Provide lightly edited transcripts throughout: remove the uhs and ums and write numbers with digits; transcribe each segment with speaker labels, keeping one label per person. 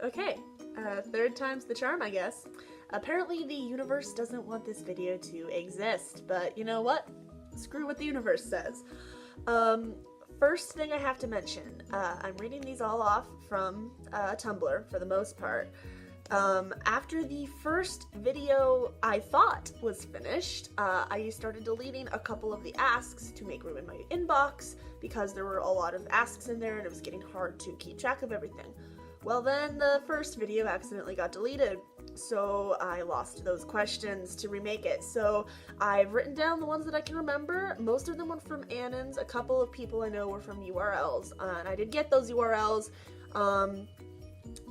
Speaker 1: Okay, third time's the charm, I guess. Apparently the universe doesn't want this video to exist, but you know what? Screw what the universe says. First thing I have to mention, I'm reading these all off from Tumblr for the most part. After the first video I thought was finished, I started deleting a couple of the asks to make room in my inbox because there were a lot of asks in there and it was getting hard to keep track of everything. Well, then the first video accidentally got deleted, so I lost those questions to remake it. So I've written down the ones that I can remember. Most of them were from Annons. A couple of people I know were from URLs, and I did get those URLs,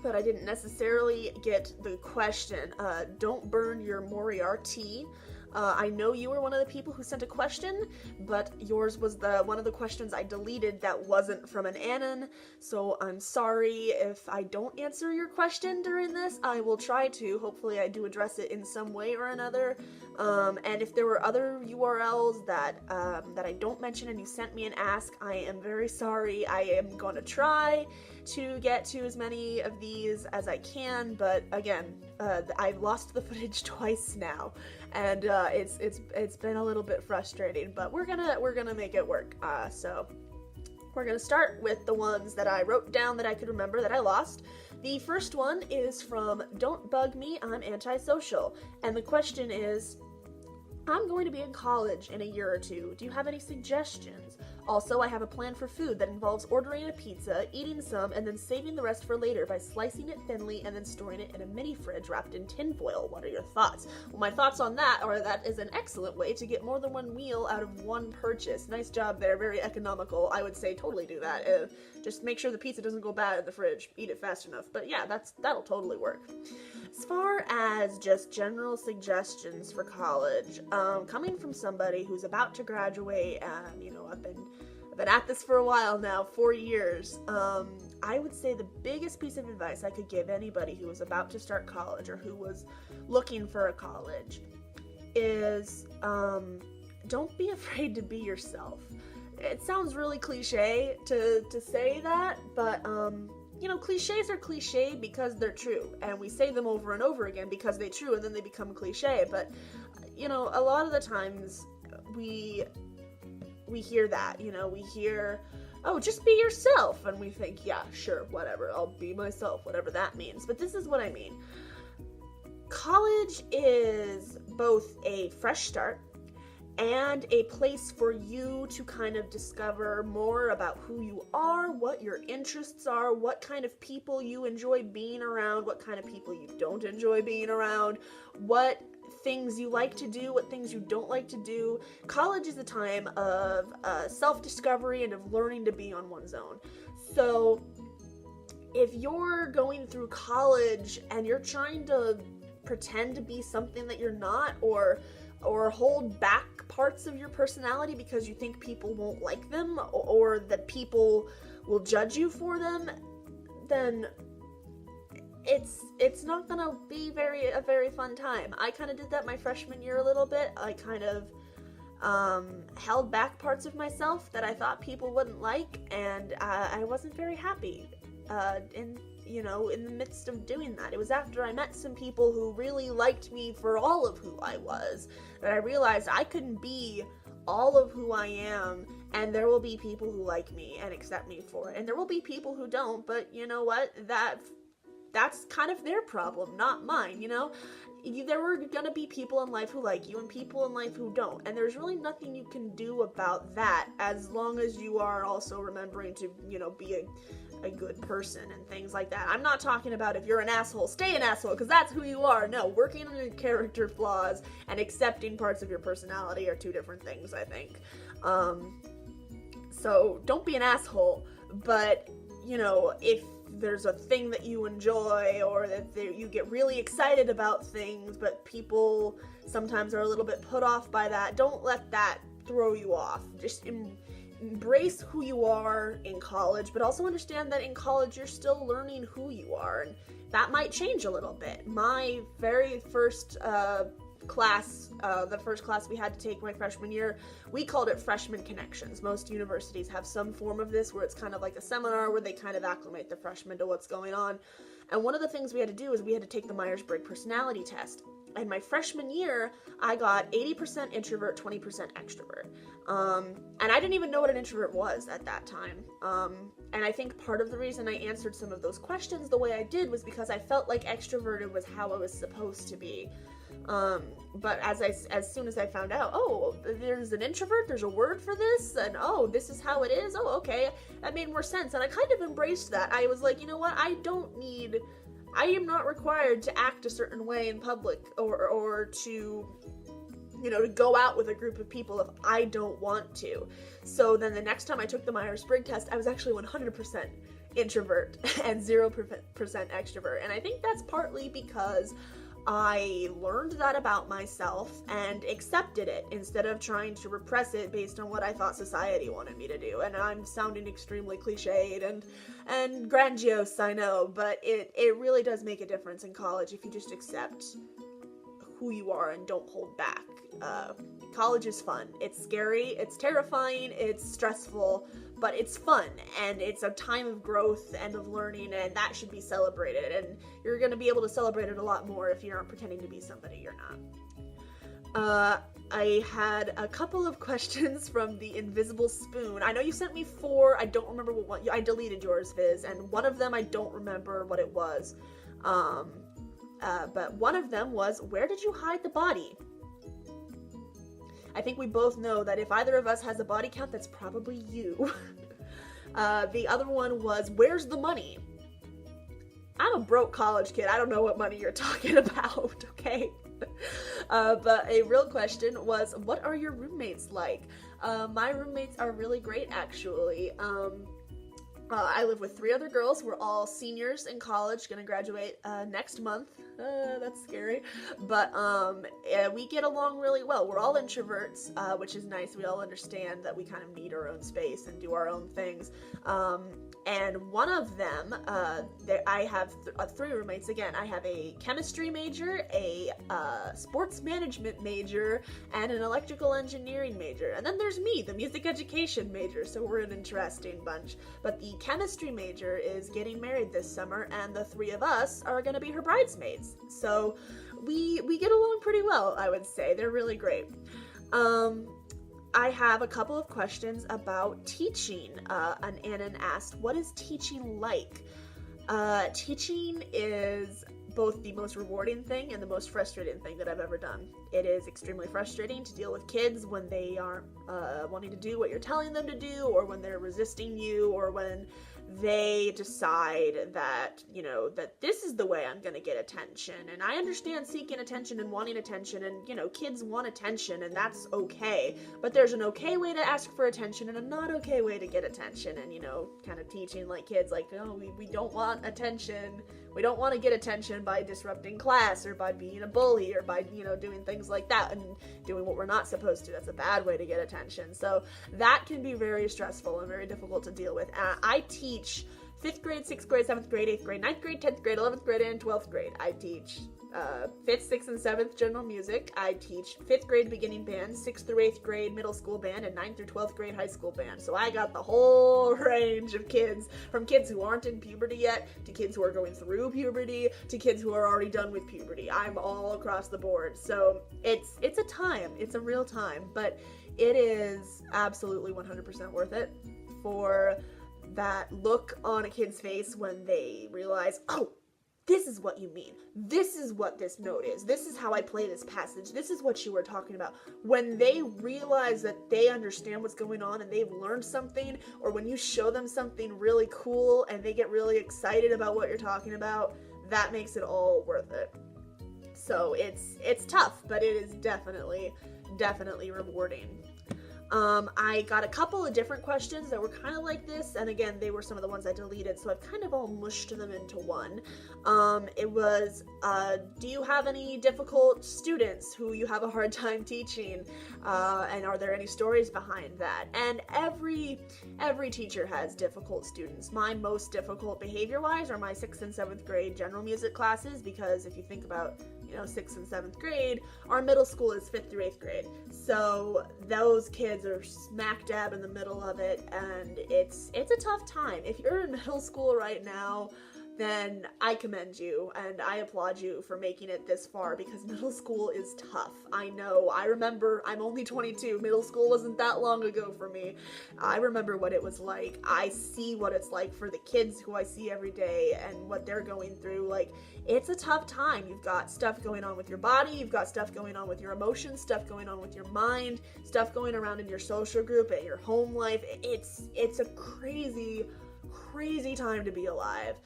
Speaker 1: but I didn't necessarily get the question. Don't burn your Moriarty. I know you were one of the people who sent a question, but yours was one of the questions I deleted that wasn't from an Anon, so I'm sorry if I don't answer your question during this. I will try to. Hopefully I do address it in some way or another. And if there were other URLs that I don't mention and you sent me an ask, I am very sorry. I am gonna try to get to as many of these as I can, but again, I've lost the footage twice now, and it's been a little bit frustrating, but we're gonna make it work. So we're gonna start with the ones that I wrote down that I could remember that I lost. The first one is from Don't Bug Me, I'm Antisocial, and the question is, I'm going to be in college in a year or two. Do you have any suggestions? Also, I have a plan for food that involves ordering a pizza, eating some, and then saving the rest for later by slicing it thinly and then storing it in a mini fridge wrapped in tinfoil. What are your thoughts? Well, my thoughts on that are that is an excellent way to get more than one meal out of one purchase. Nice job there, very economical. I would say totally do that. Just make sure the pizza doesn't go bad in the fridge. Eat it fast enough. But yeah, that'll totally work. As far as just general suggestions for college, coming from somebody who's about to graduate, and you know, I've been at this for a while now, 4 years, I would say the biggest piece of advice I could give anybody who was about to start college or who was looking for a college is, don't be afraid to be yourself. It sounds really cliche to say that, but, you know, cliches are cliche because they're true, and we say them over and over again because they're true, and then they become cliche, but, you know, a lot of the times we hear that, you know, we hear, oh, just be yourself, and we think, yeah, sure, whatever, I'll be myself, whatever that means, but this is what I mean. College is both a fresh start and a place for you to kind of discover more about who you are, what your interests are, what kind of people you enjoy being around, what kind of people you don't enjoy being around, what things you like to do, what things you don't like to do. College is a time of self-discovery and of learning to be on one's own. So if you're going through college and you're trying to pretend to be something that you're not, or hold back parts of your personality because you think people won't like them, or that people will judge you for them, then it's not gonna be a very fun time. I kind of did that my freshman year a little bit. I kind of held back parts of myself that I thought people wouldn't like, and I wasn't very happy in the midst of doing that. It was after I met some people who really liked me for all of who I was that I realized I couldn't be all of who I am, and there will be people who like me and accept me for it, and there will be people who don't, but you know what, that's kind of their problem, not mine, you know? There were gonna be people in life who like you and people in life who don't, and there's really nothing you can do about that as long as you are also remembering to, you know, be a good person and things like that. I'm not talking about if you're an asshole, stay an asshole, because that's who you are. No, working on your character flaws and accepting parts of your personality are two different things, I think. So don't be an asshole, but, you know, if there's a thing that you enjoy, or that you get really excited about things, but people sometimes are a little bit put off by that, don't let that throw you off. Just embrace who you are in college, but also understand that in college you're still learning who you are, and that might change a little bit. My very first class, the first class we had to take my freshman year, we called it Freshman Connections. Most universities have some form of this where it's kind of like a seminar where they kind of acclimate the freshmen to what's going on. And one of the things we had to do is we had to take the Myers-Briggs personality test. And my freshman year, I got 80% introvert, 20% extrovert. And I didn't even know what an introvert was at that time. And I think part of the reason I answered some of those questions the way I did was because I felt like extroverted was how I was supposed to be. But as soon as I found out, oh, there's an introvert, there's a word for this, and oh, this is how it is, oh, okay, that made more sense. And I kind of embraced that. I was like, you know what, I am not required to act a certain way in public or to, you know, to go out with a group of people if I don't want to. So then the next time I took the Myers-Briggs test, I was actually 100% introvert and 0% extrovert. And I think that's partly because I learned that about myself and accepted it instead of trying to repress it based on what I thought society wanted me to do. And I'm sounding extremely cliched and grandiose, I know, but it really does make a difference in college if you just accept who you are and don't hold back. College is fun. It's scary, it's terrifying, it's stressful, but it's fun, and it's a time of growth and of learning, and that should be celebrated, and you're going to be able to celebrate it a lot more if you aren't pretending to be somebody you're not. I had a couple of questions from the Invisible Spoon. I know you sent me 4, I don't remember what one, I deleted yours, Viz, and one of them I don't remember what it was. But one of them was, where did you hide the body? I think we both know that if either of us has a body count, that's probably you. The other one was, where's the money? I'm a broke college kid. I don't know what money you're talking about, okay? But a real question was, what are your roommates like? My roommates are really great, actually. I live with 3 other girls. We're all seniors in college, gonna graduate next month. That's scary. But we get along really well. We're all introverts, which is nice. We all understand that we kind of need our own space and do our own things. And one of them, I have 3 roommates. Again, I have a chemistry major, a sports management major, and an electrical engineering major. And then there's me, the music education major, so we're an interesting bunch. But the chemistry major is getting married this summer, and the 3 of us are going to be her bridesmaids. So we get along pretty well, I would say. They're really great. I have a couple of questions about teaching. And Annan asked, what is teaching like? Teaching is both the most rewarding thing and the most frustrating thing that I've ever done. It is extremely frustrating to deal with kids when they aren't wanting to do what you're telling them to do, or when they're resisting you, or when they decide that, you know, that this is the way I'm going to get attention. And I understand seeking attention and wanting attention, and, you know, kids want attention, and that's okay. But there's an okay way to ask for attention and a not okay way to get attention. And, you know, kind of teaching like kids, like, oh, we don't want attention. We don't want to get attention by disrupting class or by being a bully or by, you know, doing things like that and doing what we're not supposed to. That's a bad way to get attention. So that can be very stressful and very difficult to deal with. I teach 5th grade, 6th grade, 7th grade, 8th grade, 9th grade, 10th grade, 11th grade, and 12th grade. I teach 5th, 6th, and 7th general music. I teach 5th grade beginning band, 6th through 8th grade middle school band, and 9th through 12th grade high school band. So I got the whole range of kids, from kids who aren't in puberty yet, to kids who are going through puberty, to kids who are already done with puberty. I'm all across the board. So it's a time. It's a real time. But it is absolutely 100% worth it for that look on a kid's face when they realize, oh, this is what you mean. This is what this note is. This is how I play this passage. This is what you were talking about. When they realize that they understand what's going on and they've learned something, or when you show them something really cool and they get really excited about what you're talking about, that makes it all worth it. So it's tough, but it is definitely rewarding. I got a couple of different questions that were kind of like this, and again, they were some of the ones I deleted, so I've kind of all mushed them into one. It was, do you have any difficult students who you have a hard time teaching? And are there any stories behind that? And every teacher has difficult students. My most difficult behavior-wise are my 6th and 7th grade general music classes, because if you think about 6th and 7th grade, our middle school is 5th through 8th grade. So those kids are smack dab in the middle of it, and it's a tough time. If you're in middle school right now, then I commend you and I applaud you for making it this far, because middle school is tough. I know, I remember, I'm only 22, middle school wasn't that long ago for me. I remember what it was like. I see what it's like for the kids who I see every day and what they're going through. Like, it's a tough time. You've got stuff going on with your body, you've got stuff going on with your emotions, stuff going on with your mind, stuff going around in your social group, at your home life. It's a crazy time to be alive.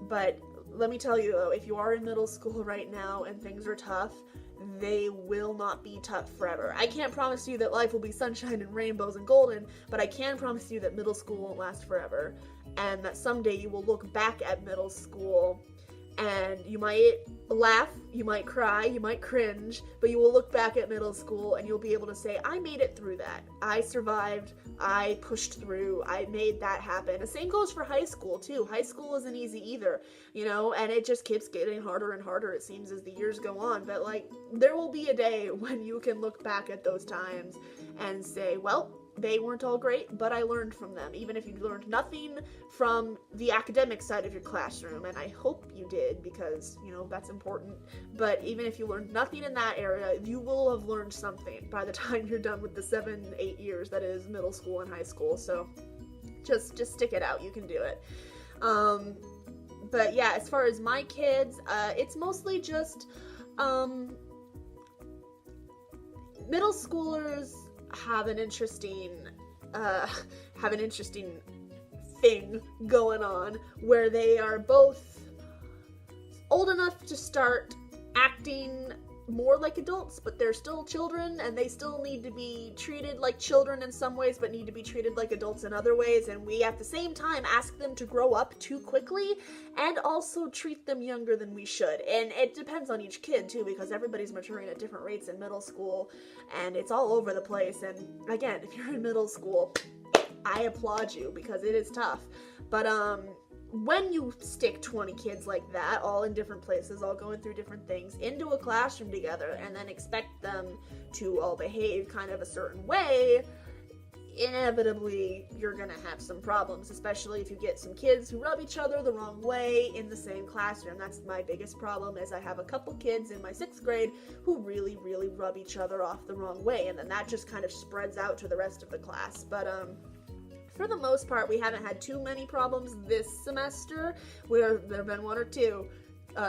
Speaker 1: But let me tell you though, if you are in middle school right now and things are tough, they will not be tough forever. I can't promise you that life will be sunshine and rainbows and golden, but I can promise you that middle school won't last forever, and that someday you will look back at middle school and you might laugh, you might cry, you might cringe, but you will look back at middle school and you'll be able to say, I made it through that. I survived, I pushed through, I made that happen. The same goes for high school too. High school isn't easy either, and it just keeps getting harder and harder, it seems, as the years go on. But like, there will be a day when you can look back at those times and say, well, they weren't all great, but I learned from them. Even if you learned nothing from the academic side of your classroom, and I hope you did, because, that's important. But even if you learned nothing in that area, you will have learned something by the time you're done with the 7-8 years that is middle school and high school. So just stick it out. You can do it. But yeah, as far as my kids, it's mostly just, middle schoolers have an interesting thing going on, where they are both old enough to start acting more like adults, but they're still children, and they still need to be treated like children in some ways, but need to be treated like adults in other ways. And we at the same time ask them to grow up too quickly, and also treat them younger than we should. And it depends on each kid too, because everybody's maturing at different rates in middle school, and it's all over the place. And again, if you're in middle school, I applaud you, because it is tough. But when you stick 20 kids like that, all in different places, all going through different things, into a classroom together, and then expect them to all behave kind of a certain way, inevitably you're gonna have some problems, especially if you get some kids who rub each other the wrong way in the same classroom. That's my biggest problem, is I have a couple kids in my 6th grade who really rub each other off the wrong way, and then that just kind of spreads out to the rest of the class. But for the most part, we haven't had too many problems this semester. There have been 1 or 2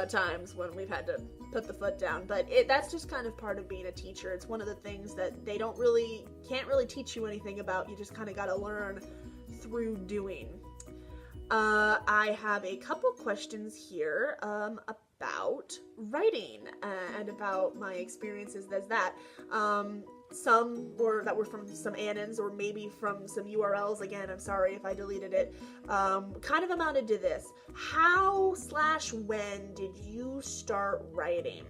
Speaker 1: times when we've had to put the foot down, but that's just kind of part of being a teacher. It's one of the things that they can't really teach you anything about. You just kind of got to learn through doing. I have a couple questions here about writing and about my experiences as that. Some that were from some Annons, or maybe from some URLs. Again, I'm sorry if I deleted it. Kind of amounted to this: how/when did you start writing?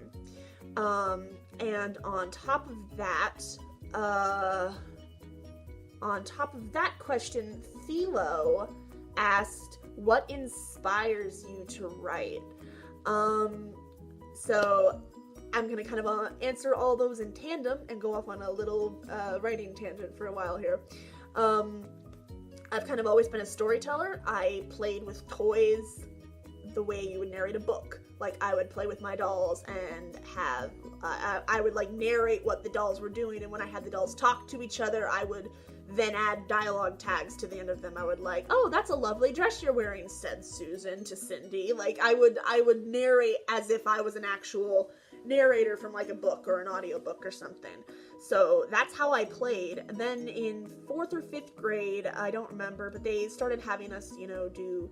Speaker 1: And on top of that question, Philo asked, what inspires you to write? So I'm going to kind of answer all those in tandem and go off on a little writing tangent for a while here. I've kind of always been a storyteller. I played with toys the way you would narrate a book. Like, I would play with my dolls and have, I would like narrate what the dolls were doing, and when I had the dolls talk to each other, I would then add dialogue tags to the end of them. I would like, oh, that's a lovely dress you're wearing, said Susan to Cindy. Like, I would narrate as if I was an actual narrator from like a book or an audiobook or something. So that's how I played. And then in 4th or 5th grade, I don't remember, but they started having us, do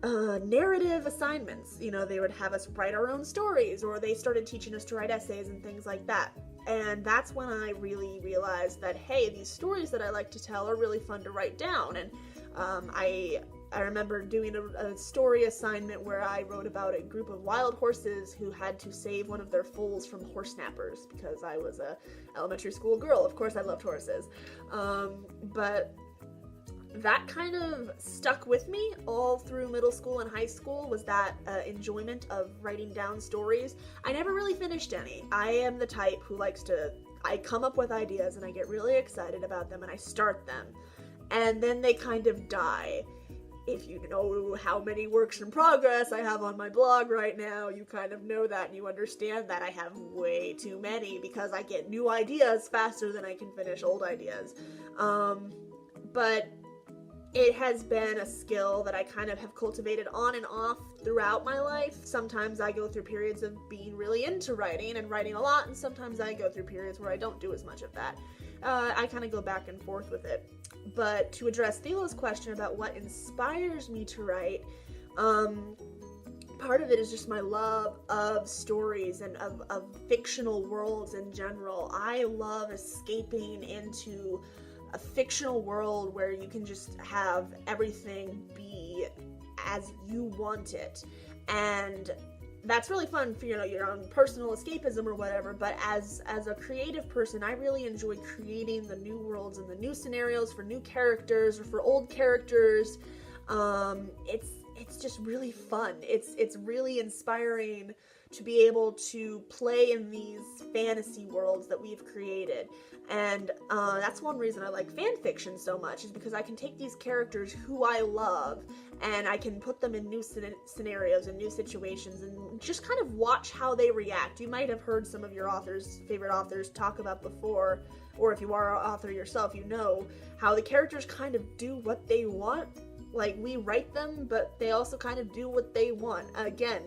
Speaker 1: narrative assignments. You know, they would have us write our own stories, or they started teaching us to write essays and things like that. And that's when I really realized that, hey, these stories that I like to tell are really fun to write down. And I remember doing a story assignment where I wrote about a group of wild horses who had to save one of their foals from horse snappers, because I was a elementary school girl. Of course I loved horses. But that kind of stuck with me all through middle school and high school, was that enjoyment of writing down stories. I never really finished any. I am the type who likes to, I come up with ideas and I get really excited about them and I start them, and then they kind of die. If you know how many works in progress I have on my blog right now, you kind of know that, and you understand that I have way too many, because I get new ideas faster than I can finish old ideas. But it has been a skill that I kind of have cultivated on and off throughout my life. Sometimes I go through periods of being really into writing and writing a lot, and sometimes I go through periods where I don't do as much of that. I kind of go back and forth with it. But to address Thelo's question about what inspires me to write, part of it is just my love of stories and of fictional worlds in general. I love escaping into a fictional world where you can just have everything be as you want it. And that's really fun for, you know, your own personal escapism or whatever, but as a creative person, I really enjoy creating the new worlds and the new scenarios for new characters or for old characters. It's just really fun. It's really inspiring to be able to play in these fantasy worlds that we've created. And that's one reason I like fan fiction so much, is because I can take these characters who I love and I can put them in new scenarios and new situations and just kind of watch how they react. You might have heard some of your favorite authors talk about before, or if you are an author yourself, you know how the characters kind of do what they want. Like, we write them, but they also kind of do what they want. Again,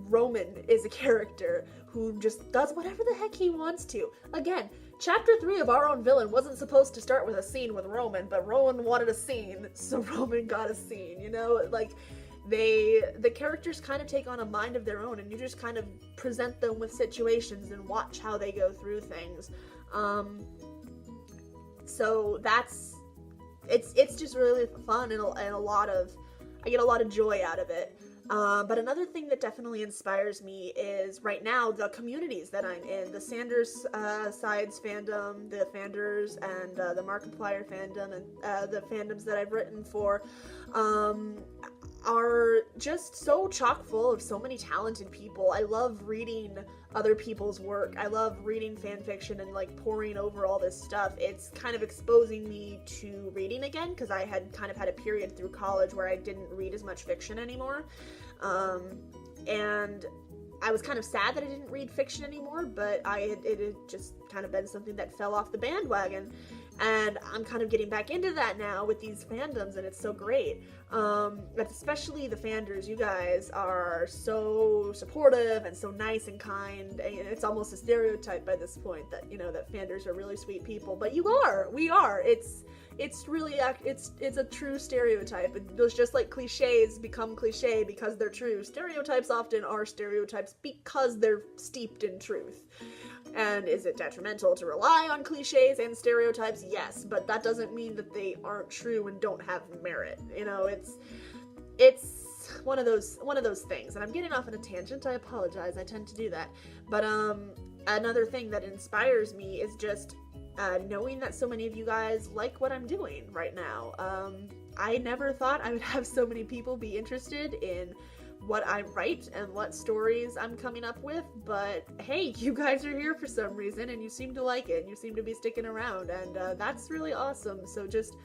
Speaker 1: Roman is a character who just does whatever the heck he wants to. Again, chapter 3 of Our Own Villain wasn't supposed to start with a scene with Roman, but Roman wanted a scene, so Roman got a scene, you know? Like, the characters kind of take on a mind of their own, and you just kind of present them with situations and watch how they go through things. So that's, it's just really fun and a lot of, I get a lot of joy out of it. But another thing that definitely inspires me is, right now, the communities that I'm in. The Sanders Sides fandom, the Fanders, and the Markiplier fandom, and the fandoms that I've written for are just so chock full of so many talented people. I love reading other people's work. I love reading fan fiction and like poring over all this stuff. It's kind of exposing me to reading again, because I had kind of had a period through college where I didn't read as much fiction anymore. And I was kind of sad that I didn't read fiction anymore, but it had just kind of been something that fell off the bandwagon. And I'm kind of getting back into that now with these fandoms, and it's so great. But especially the Fanders, you guys are so supportive and so nice and kind. And it's almost a stereotype by this point that, you know, that Fanders are really sweet people. But we are. It's really, it's a true stereotype. It's just like cliches become cliche because they're true. Stereotypes often are stereotypes because they're steeped in truth. And is it detrimental to rely on cliches and stereotypes? Yes, but that doesn't mean that they aren't true and don't have merit. You know, it's one of those things. And I'm getting off on a tangent. I apologize. I tend to do that. But another thing that inspires me is just knowing that so many of you guys like what I'm doing right now. I never thought I would have so many people be interested in what I write and what stories I'm coming up with, but hey, you guys are here for some reason and you seem to like it and you seem to be sticking around, and that's really awesome. So just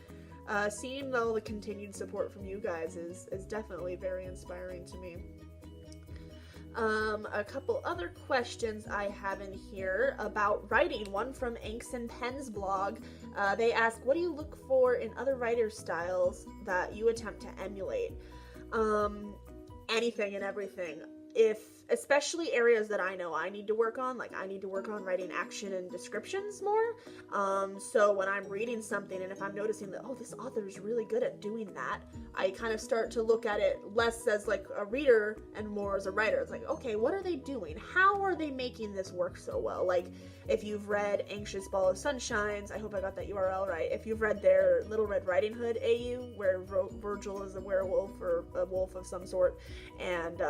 Speaker 1: seeing all the continued support from you guys is definitely very inspiring to me. A couple other questions I have in here about writing. One from Inks and Pens blog. They ask, what do you look for in other writers' styles that you attempt to emulate? Anything and everything. If especially areas that I know I need to work on. Like, I need to work on writing action and descriptions more. So when I'm reading something and if I'm noticing that, oh, this author is really good at doing that, I kind of start to look at it less as like a reader and more as a writer. It's like, okay, what are they doing? How are they making this work so well? Like, if you've read Anxious Ball of Sunshines, I hope I got that URL right. If you've read their Little Red Riding Hood AU, where Virgil is a werewolf or a wolf of some sort, and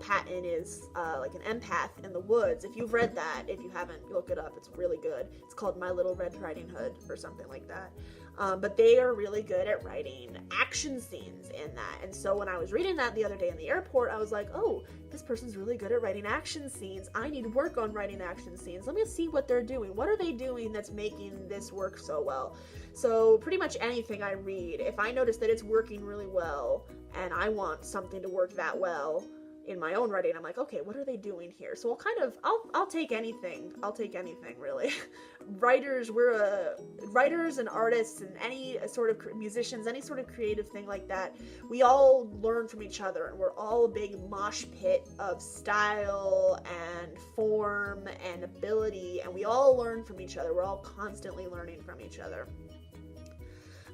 Speaker 1: Patton is like an empath in the woods. If you've read that, if you haven't, look it up. It's really good. It's called My Little Red Riding Hood or something like that. But they are really good at writing action scenes in that. And so when I was reading that the other day in the airport, I was like, oh, this person's really good at writing action scenes. I need to work on writing action scenes. Let me see what they're doing. What are they doing that's making this work so well? So pretty much anything I read, if I notice that it's working really well and I want something to work that well in my own writing, I'm like, okay, what are they doing here? So I'll take anything. I'll take anything, really. Writers and artists and any sort of musicians, any sort of creative thing like that, we all learn from each other, and we're all a big mosh pit of style and form and ability, and we all learn from each other. We're all constantly learning from each other.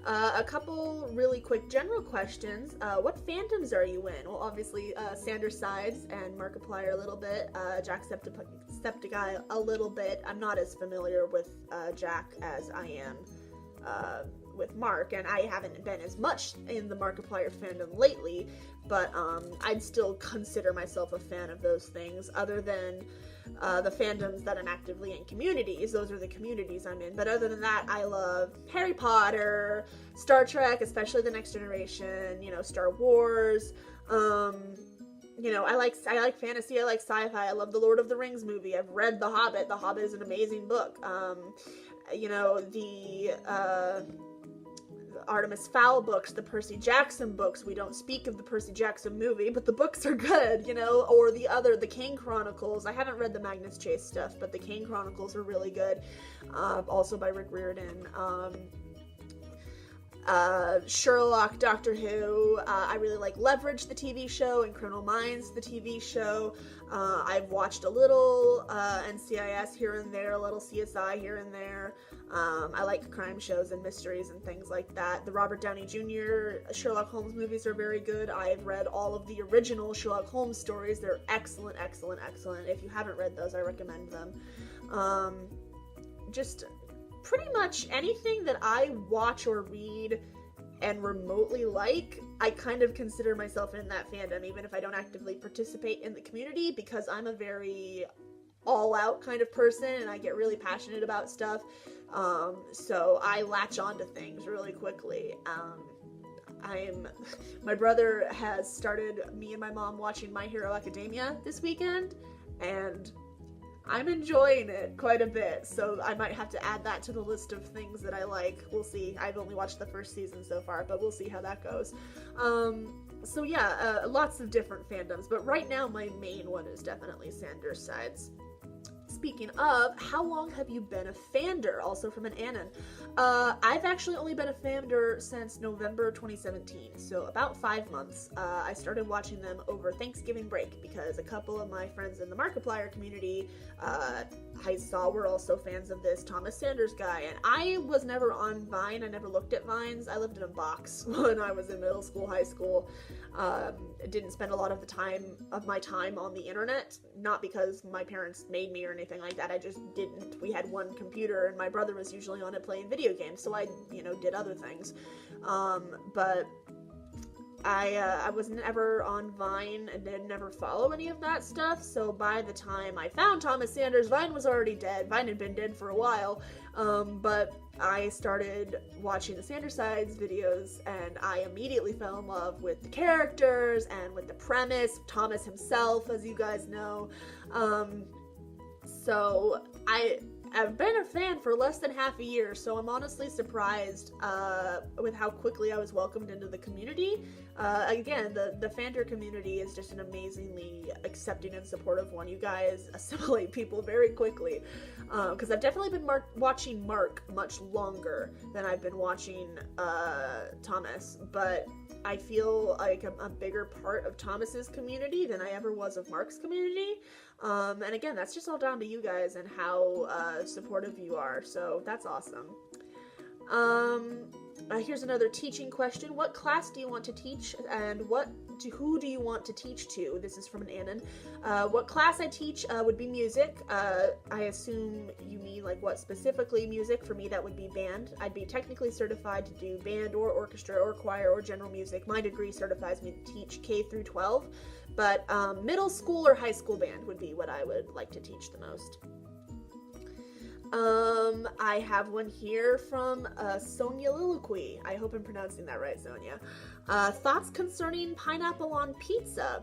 Speaker 1: A couple really quick general questions. What fandoms are you in? Well, obviously, Sanders Sides and Markiplier a little bit, Jacksepticeye a little bit. I'm not as familiar with Jack as I am with Mark, and I haven't been as much in the Markiplier fandom lately, but I'd still consider myself a fan of those things, other than the fandoms that I'm actively in communities. Those are the communities I'm in. But other than that, I love Harry Potter, Star Trek, especially The Next Generation, Star Wars. I like fantasy, I like sci-fi, I love the Lord of the Rings movie. I've read The Hobbit. The Hobbit is an amazing book. The Artemis Fowl books, the Percy Jackson books. We don't speak of the Percy Jackson movie, but the books are good, or the Kane Chronicles. I haven't read the Magnus Chase stuff, but the Kane Chronicles are really good, also by Rick Riordan. Sherlock, Doctor Who, I really like Leverage, the TV show, and Criminal Minds, the TV show. I've watched a little NCIS here and there, a little CSI here and there. I like crime shows and mysteries and things like that. The Robert Downey Jr. Sherlock Holmes movies are very good. I've read all of the original Sherlock Holmes stories. They're excellent, excellent, excellent. If you haven't read those, I recommend them. Just pretty much anything that I watch or read and remotely like, I kind of consider myself in that fandom, even if I don't actively participate in the community, because I'm a very all-out kind of person and I get really passionate about stuff. So I latch onto things really quickly. My brother has started me and my mom watching My Hero Academia this weekend, and I'm enjoying it quite a bit, so I might have to add that to the list of things that I like. We'll see. I've only watched the first season so far, but we'll see how that goes. So yeah, lots of different fandoms, but right now my main one is definitely Sanders Sides. Speaking of, how long have you been a fander? Also from an Anon. I've actually only been a fander since November 2017, so about 5 months. I started watching them over Thanksgiving break because a couple of my friends in the Markiplier community I saw were also fans of this Thomas Sanders guy, and I was never on Vine. I never looked at Vines. I lived in a box when I was in middle school, high school. Didn't spend a lot of my time on the internet, not because my parents made me or anything like that. I just didn't. We had one computer and my brother was usually on it playing video games, so I, did other things. But I was never on Vine and did never follow any of that stuff, so by the time I found Thomas Sanders, Vine was already dead. Vine had been dead for a while, but I started watching the Sanders Sides videos, and I immediately fell in love with the characters and with the premise, Thomas himself, as you guys know. So I've been a fan for less than half a year, so I'm honestly surprised with how quickly I was welcomed into the community. Again, the Fander community is just an amazingly accepting and supportive one. You guys assimilate people very quickly, because I've definitely been watching Mark much longer than I've been watching Thomas, but I feel like I'm a bigger part of Thomas's community than I ever was of Mark's community. And again, that's just all down to you guys and how supportive you are, so that's awesome. Here's another teaching question. What class do you want to teach, and who do you want to teach to? This is from an Annan. What class I teach would be music. I assume you mean like what specifically music. For me, that would be band. I'd be technically certified to do band or orchestra or choir or general music. My degree certifies me to teach K through 12, but middle school or high school band would be what I would like to teach the most. I have one here from Sonia Liliqui. I hope I'm pronouncing that right, Sonia. Thoughts concerning pineapple on pizza.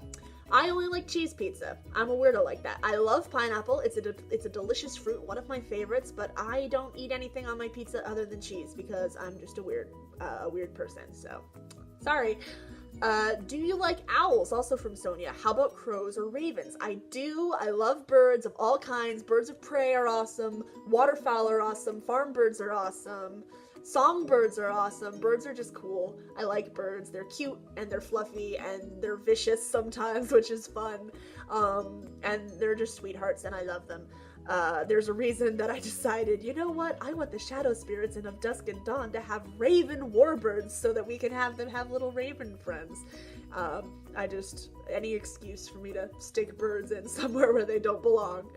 Speaker 1: I only like cheese pizza. I'm a weirdo like that. I love pineapple. It's a delicious fruit, one of my favorites, but I don't eat anything on my pizza other than cheese because I'm just a weird person, so sorry. Do you like owls? Also from Sonia. How about crows or ravens? I do. I love birds of all kinds. Birds of prey are awesome. Waterfowl are awesome. Farm birds are awesome. Songbirds are awesome. Birds are just cool. I like birds. They're cute and they're fluffy and they're vicious sometimes, which is fun. And they're just sweethearts and I love them. There's a reason that I decided, you know what, I want the shadow spirits in Of Dusk and Dawn to have raven warbirds so that we can have them have little raven friends. Any excuse for me to stick birds in somewhere where they don't belong.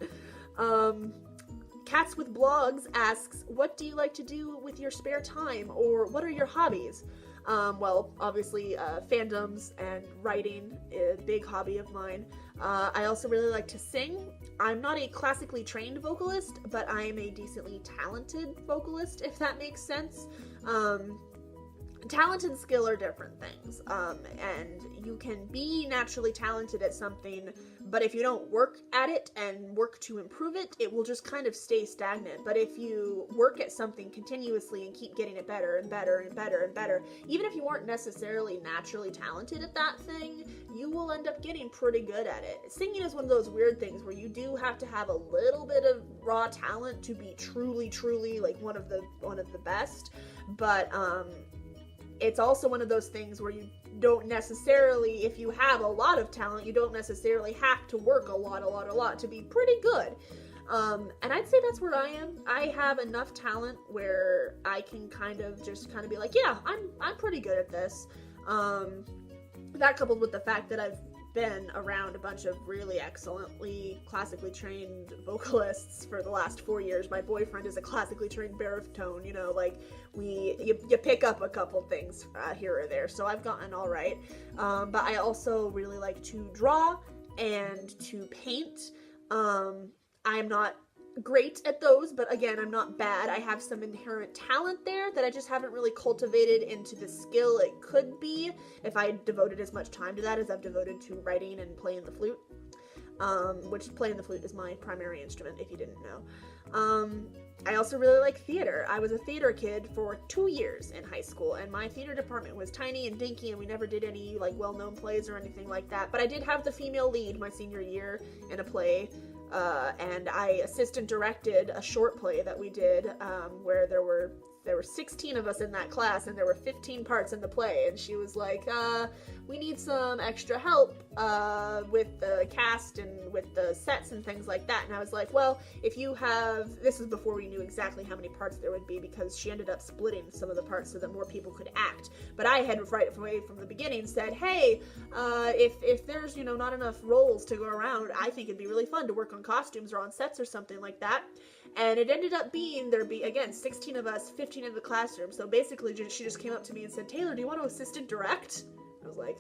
Speaker 1: Cats with Blogs asks, what do you like to do with your spare time, or what are your hobbies? Well, obviously, fandoms and writing, a big hobby of mine. I also really like to sing. I'm not a classically trained vocalist, but I am a decently talented vocalist, if that makes sense. Talent and skill are different things, and you can be naturally talented at something, but if you don't work at it and work to improve it, it will just kind of stay stagnant. But if you work at something continuously and keep getting it better and better and better and better, even if you weren't necessarily naturally talented at that thing, you will end up getting pretty good at it. Singing is one of those weird things where you do have to have a little bit of raw talent to be truly like one of the best, but it's also one of those things where you don't necessarily, if you have a lot of talent, you don't necessarily have to work a lot to be pretty good. And I'd say that's where I am. I have enough talent where I can kind of be like, yeah, I'm pretty good at this. That coupled with the fact that I've been around a bunch of really excellently classically trained vocalists for the last 4 years. My boyfriend is a classically trained baritone, you know, like you pick up a couple things here or there, so I've gotten all right. But I also really like to draw and to paint. I'm not great at those, but again, I'm not bad. I have some inherent talent there that I just haven't really cultivated into the skill it could be if I devoted as much time to that as I've devoted to writing and playing the flute, which playing the flute is my primary instrument, if you didn't know. I also really like theater. I was a theater kid for 2 years in high school, and my theater department was tiny and dinky, and we never did any like well-known plays or anything like that, but I did have the female lead my senior year in a play. And I assistant directed a short play that we did, where there were 16 of us in that class, and there were 15 parts in the play, and she was like, we need some extra help, with the cast and with the sets and things like that, and I was like, well, if you have, this was before we knew exactly how many parts there would be, because she ended up splitting some of the parts so that more people could act, but I had right away from the beginning said, hey, if there's, you know, not enough roles to go around, I think it'd be really fun to work on costumes or on sets or something like that. And it ended up being, there'd be, again, 16 of us, 15 in the classroom. So basically, she just came up to me and said, Taylor, do you want to assistant direct? I was like,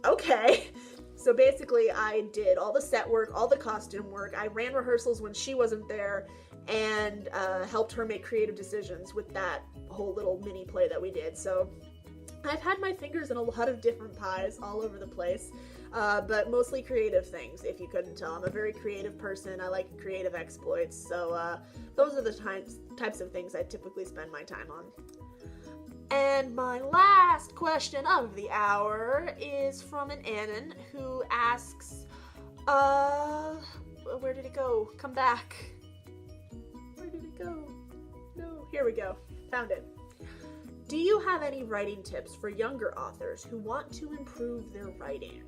Speaker 1: okay. So basically, I did all the set work, all the costume work. I ran rehearsals when she wasn't there and helped her make creative decisions with that whole little mini play that we did. So I've had my fingers in a lot of different pies all over the place, but mostly creative things, if you couldn't tell. I'm a very creative person. I like creative exploits, so those are the types of things I typically spend my time on. And my last question of the hour is from an Annan who asks, where did it go? Come back. Where did it go? No, here we go. Found it. Do you have any writing tips for younger authors who want to improve their writing?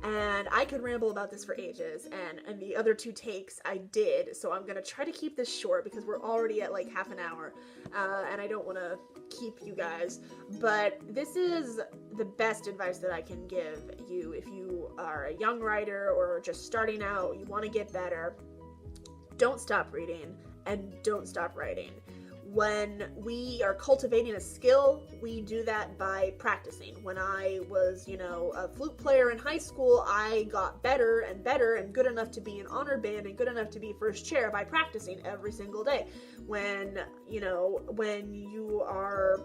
Speaker 1: And I could ramble about this for ages, and the other 2 takes I did, so I'm gonna try to keep this short because we're already at like half an hour, and I don't want to keep you guys, but this is the best advice that I can give you if you are a young writer or just starting out, you want to get better. Don't stop reading and don't stop writing. When we are cultivating a skill, we do that by practicing. When I was, a flute player in high school, I got better and better and good enough to be in honor band and good enough to be first chair by practicing every single day. When you are,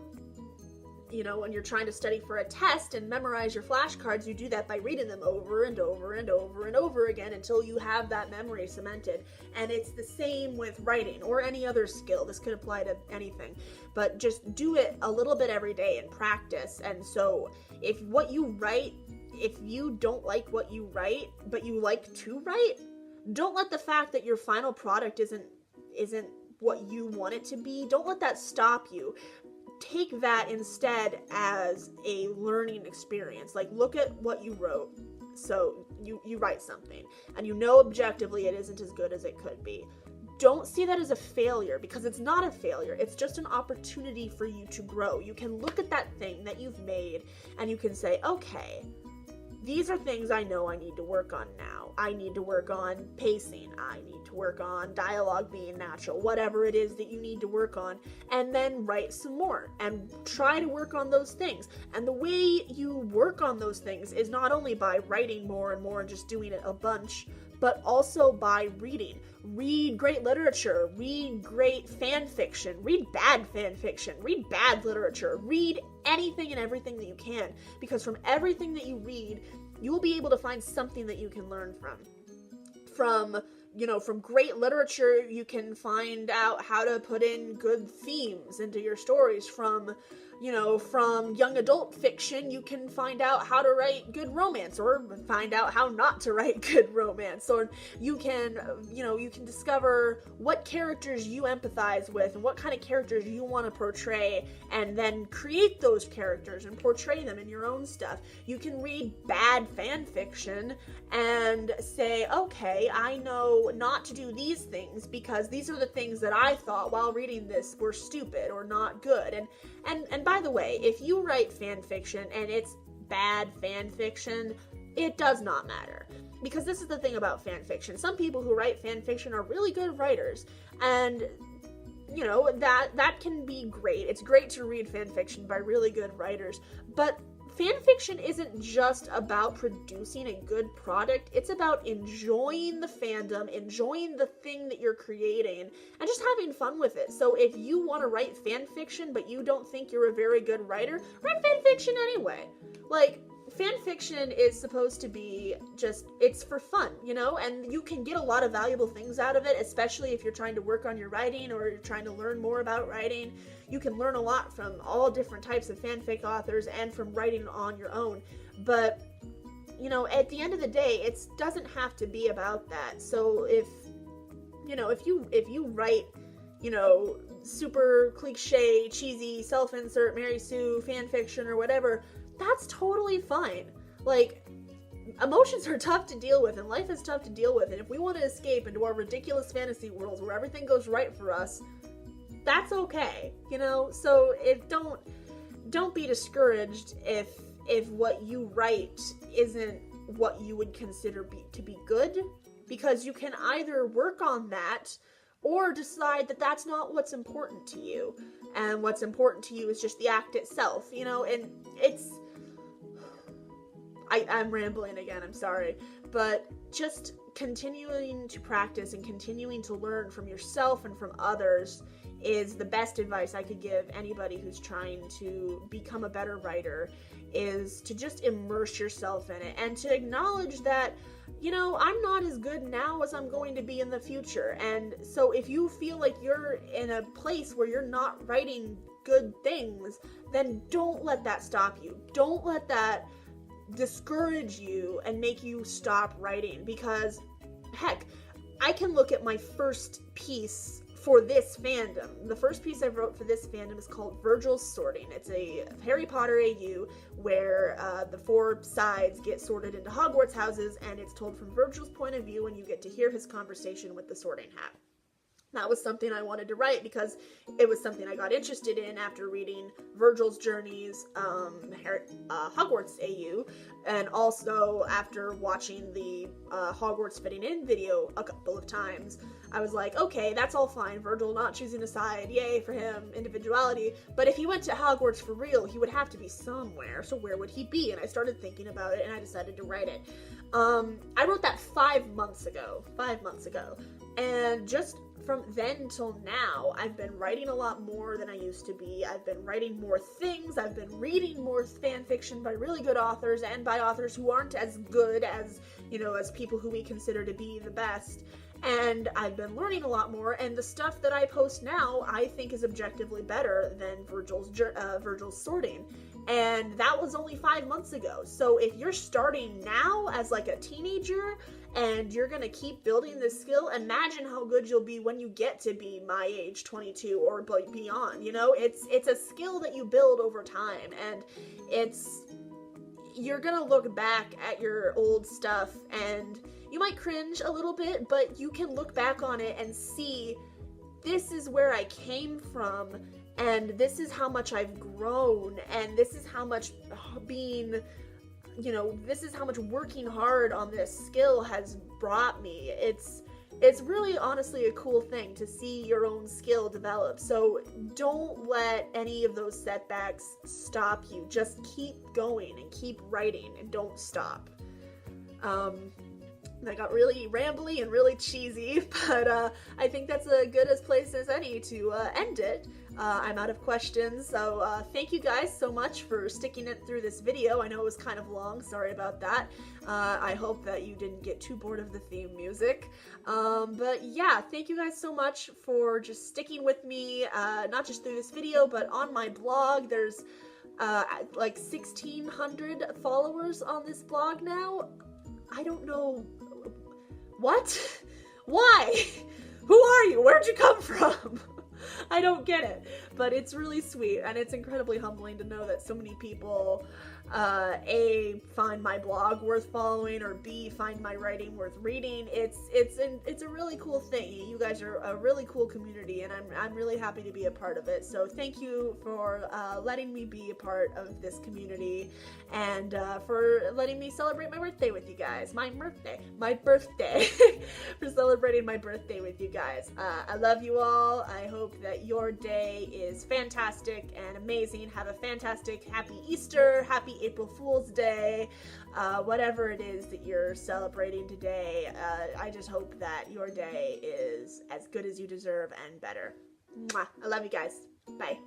Speaker 1: when you're trying to study for a test and memorize your flashcards, you do that by reading them over and over and over and over again until you have that memory cemented. And it's the same with writing or any other skill. This could apply to anything, but just do it a little bit every day and practice. And so if what you write, if you don't like what you write, but you like to write, don't let the fact that your final product isn't what you want it to be, don't let that stop you. Take that instead as a learning experience. Like, look at what you wrote. So you write something and objectively it isn't as good as it could be. Don't see that as a failure, because it's not a failure. It's just an opportunity for you to grow. You can look at that thing that you've made and you can say, okay, these are things I know I need to work on now. I need to work on pacing. I need to work on dialogue being natural, whatever it is that you need to work on, and then write some more and try to work on those things. And the way you work on those things is not only by writing more and more and just doing it a bunch, but also by reading. Read great literature, read great fan fiction, read bad fan fiction, read bad literature, read anything and everything that you can, because from everything that you read, you will be able to find something that you can learn from. From great literature, you can find out how to put in good themes into your stories. From young adult fiction, you can find out how to write good romance, or find out how not to write good romance. Or you can discover what characters you empathize with and what kind of characters you want to portray, and then create those characters and portray them in your own stuff. You can read bad fan fiction and say, okay, I know not to do these things because these are the things that I thought while reading this were stupid or not good. And by the way, if you write fan fiction and it's bad fan fiction, it does not matter. Because this is the thing about fan fiction. Some people who write fan fiction are really good writers, and that can be great. It's great to read fan fiction by really good writers, but fan fiction isn't just about producing a good product. It's about enjoying the fandom, enjoying the thing that you're creating, and just having fun with it. So if you want to write fan fiction, but you don't think you're a very good writer, write fan fiction anyway. Like, fan fiction is supposed to be it's for fun, and you can get a lot of valuable things out of it, especially if you're trying to work on your writing or you're trying to learn more about writing. You can learn a lot from all different types of fanfic authors and from writing on your own. But, at the end of the day, it doesn't have to be about that. So if you write, super cliche, cheesy, self-insert, Mary Sue fan fiction or whatever, that's totally fine. Like, emotions are tough to deal with and life is tough to deal with, and if we want to escape into our ridiculous fantasy worlds where everything goes right for us, that's okay, so don't be discouraged if what you write isn't what you would consider to be good, because you can either work on that or decide that that's not what's important to you, and what's important to you is just the act itself, and I'm rambling again, I'm sorry, but just continuing to practice and continuing to learn from yourself and from others is the best advice I could give anybody who's trying to become a better writer, is to just immerse yourself in it and to acknowledge that, you know, I'm not as good now as I'm going to be in the future. And so if you feel like you're in a place where you're not writing good things, then don't let that stop you. Don't let that discourage you and make you stop writing, because heck, I can look at my first piece for this fandom. The first piece I wrote for this fandom is called Virgil's Sorting. It's a Harry Potter AU where the 4 sides get sorted into Hogwarts houses, and it's told from Virgil's point of view, and you get to hear his conversation with the Sorting Hat. That was something I wanted to write because it was something I got interested in after reading Virgil's Journeys, Hogwarts AU, and also after watching the Hogwarts Fitting In video a couple of times. I was like, okay, that's all fine, Virgil not choosing a side, yay for him, individuality, but if he went to Hogwarts for real, he would have to be somewhere, so where would he be? And I started thinking about it, and I decided to write it. I wrote that 5 months ago, and just from then till now, I've been writing a lot more than I used to be. I've been writing more things. I've been reading more fan fiction by really good authors and by authors who aren't as good as, you know, as people who we consider to be the best. And I've been learning a lot more, and the stuff that I post now, I think is objectively better than Virgil's Sorting. And that was only 5 months ago. So if you're starting now as like a teenager, and you're gonna keep building this skill, imagine how good you'll be when you get to be my age, 22 or beyond. You know, it's a skill that you build over time, and you're gonna look back at your old stuff and you might cringe a little bit, but you can look back on it and see, this is where I came from, and this is how much I've grown, and this is how much this is how much working hard on this skill has brought me. It's really honestly a cool thing to see your own skill develop. So don't let any of those setbacks stop you. Just keep going and keep writing and don't stop. I got really rambly and really cheesy, but I think that's as good a place as any to end it. I'm out of questions, so thank you guys so much for sticking it through this video. I know it was kind of long, sorry about that. I hope that you didn't get too bored of the theme music. But yeah, thank you guys so much for just sticking with me, not just through this video, but on my blog. There's like 1,600 followers on this blog now. I don't know. What? Why? Who are you? Where'd you come from? I don't get it, but it's really sweet, and it's incredibly humbling to know that so many people, A, find my blog worth following, or B, find my writing worth reading. It's a really cool thing. You guys are a really cool community, and I'm really happy to be a part of it. So thank you for letting me be a part of this community, and for letting me celebrate my birthday with you guys. My birthday. For celebrating my birthday with you guys. I love you all. I hope that your day is fantastic and amazing. Have a fantastic, happy Easter, happy April Fool's Day, whatever it is that you're celebrating today. I just hope that your day is as good as you deserve and better. Mwah. I love you guys. Bye.